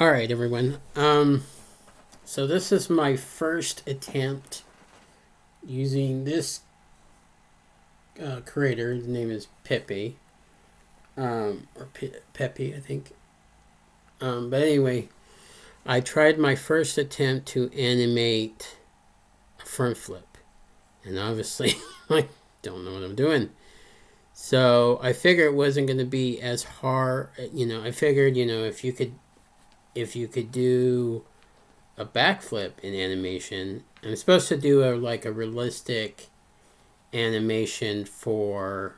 All right, everyone. So this is my first attempt using this creator. His name is Pepe, or Pepe, I think. But anyway, I tried my first attempt to animate a front flip, and obviously I don't know what I'm doing. So I figured it wasn't going to be as hard. I figured if you could do a backflip in animation. I'm supposed to do a realistic animation for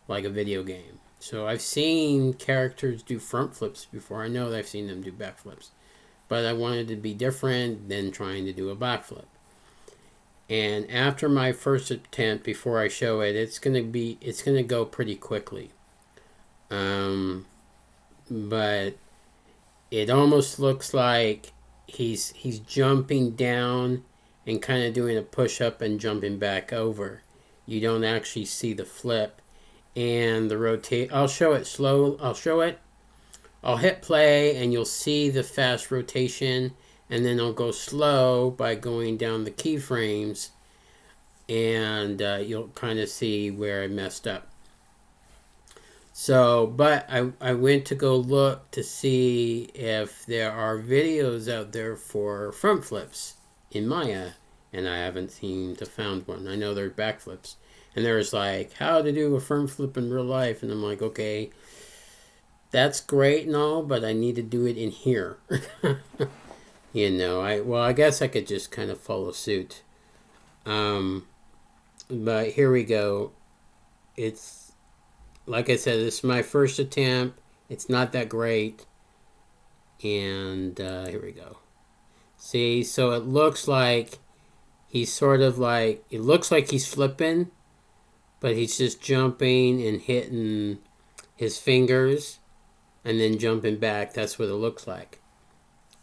like a video game. So I've seen characters do front flips before. I know that I've seen them do backflips, but I wanted to be different than trying to do a backflip. And after my first attempt, before I show it, it's gonna go pretty quickly. Um, but it almost looks like he's jumping down and kind of doing a push up and jumping back over. You don't actually see the flip and the rotate. I'll show it slow. I'll show it. I'll hit play and you'll see the fast rotation, and then I'll go slow by going down the keyframes, and you'll kind of see where I messed up. So, but I went to go look to see if there are videos out there for front flips in Maya, and I haven't seemed to found one. I know there are backflips, and there's like how to do a front flip in real life, and I'm like, okay, that's great and all, but I need to do it in here. I guess I could just kind of follow suit. But here we go. It's like I said, this is my first attempt. It's not that great. And here we go. See, so it looks like he's sort of like, it looks like he's flipping, but he's just jumping and hitting his fingers and then jumping back. That's what it looks like.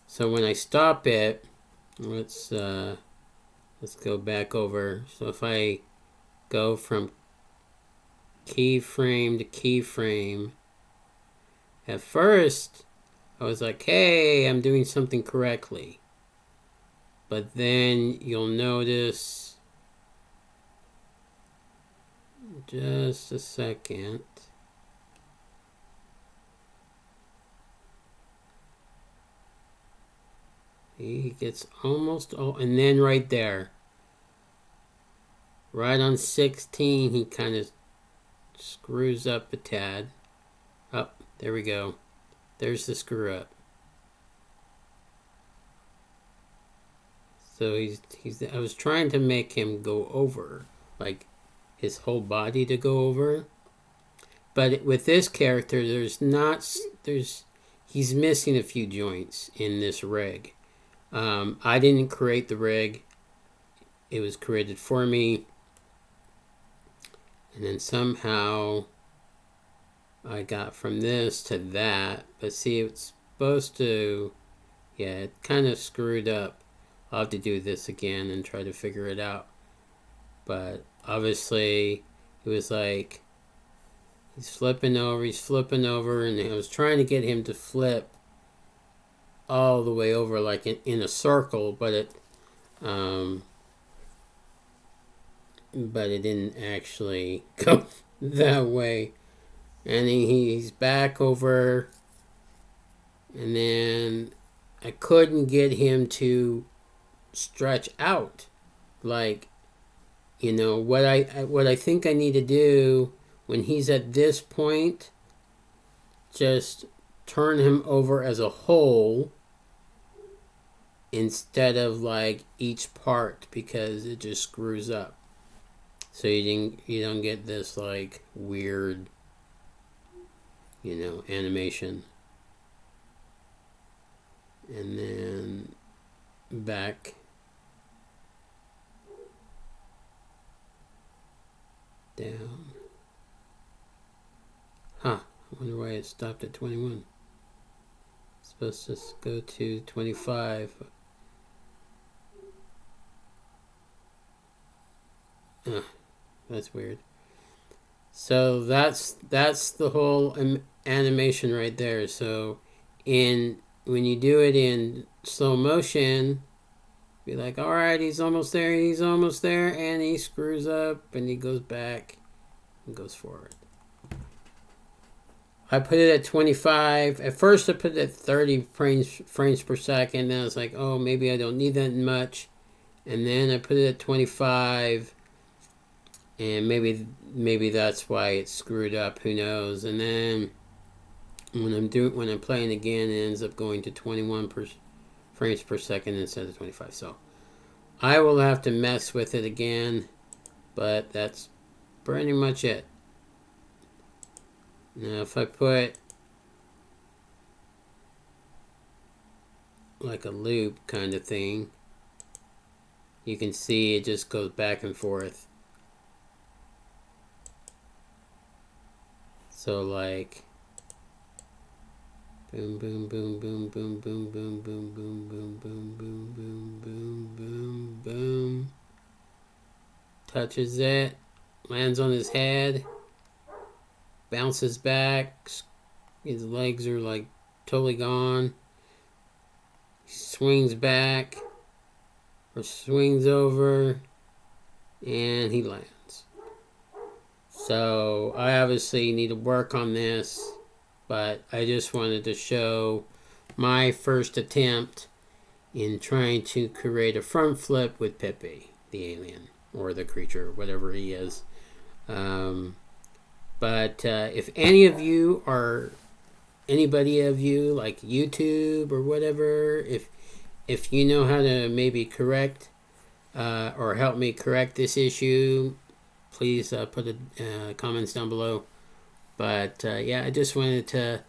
So when I stop it, let's go back over. So if I go from keyframe to keyframe, at first I was like, hey, I'm doing something correctly. But then you'll notice, just a second, he gets almost all, and then right there, right on 16, he kind of screws up a tad. Oh, there we go. There's the screw up. So I was trying to make him go over, like his whole body to go over. But with this character, he's missing a few joints in this rig. I didn't create the rig. It was created for me. And then somehow I got from this to that. But see, it's supposed to, yeah, it kind of screwed up. I'll have to do this again and try to figure it out. But obviously, it was like, he's flipping over, and I was trying to get him to flip all the way over, like in a circle, but it didn't actually go that way. And he's back over, and then I couldn't get him to stretch out. Like, what I think I need to do when he's at this point, just turn him over as a whole instead of like each part, because it just screws up. So you don't get this like weird, animation. And then back down. Huh, I wonder why it stopped at 21. It's supposed to go to 25. That's weird. So that's the whole animation right there. So in when you do it in slow motion, be like, all right, he's almost there, and he screws up, and he goes back and goes forward. I put it at 25. At first, I put it at 30 frames per second. Then I was like, oh, maybe I don't need that much. And then I put it at 25, and maybe that's why it's screwed up. Who knows? And then when I'm playing again, it ends up going to 21 frames per second instead of 25. So I will have to mess with it again, but that's pretty much it. Now, if I put like a loop kind of thing, you can see it just goes back and forth. So like boom, boom, boom, boom, boom, boom, boom, boom, boom, boom, boom, boom, boom, boom, boom, boom. Touches it, lands on his head, bounces back, his legs are like totally gone. He swings back or swings over, and he lands. So I obviously need to work on this, but I just wanted to show my first attempt in trying to create a front flip with Pepe, the alien, or the creature, whatever he is. But if anybody of you like YouTube or whatever, if you know how to maybe correct or help me correct this issue, please put the comments down below. But yeah, I just wanted to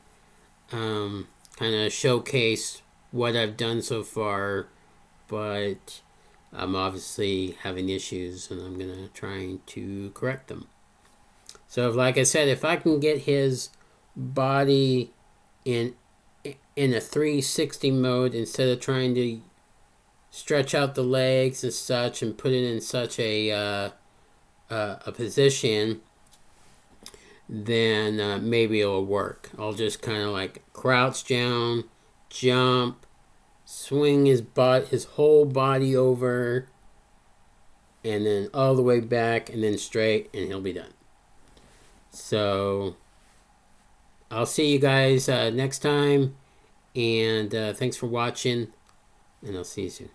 kind of showcase what I've done so far, but I'm obviously having issues, and I'm gonna try to correct them. So, like I said, if I can get his body in a 360 mode instead of trying to stretch out the legs and such and put it in such a position, then maybe it'll work. I'll just kind of like crouch down, jump, swing his whole body over, and then all the way back, and then straight, and he'll be done. So I'll see you guys next time, and thanks for watching, and I'll see you soon.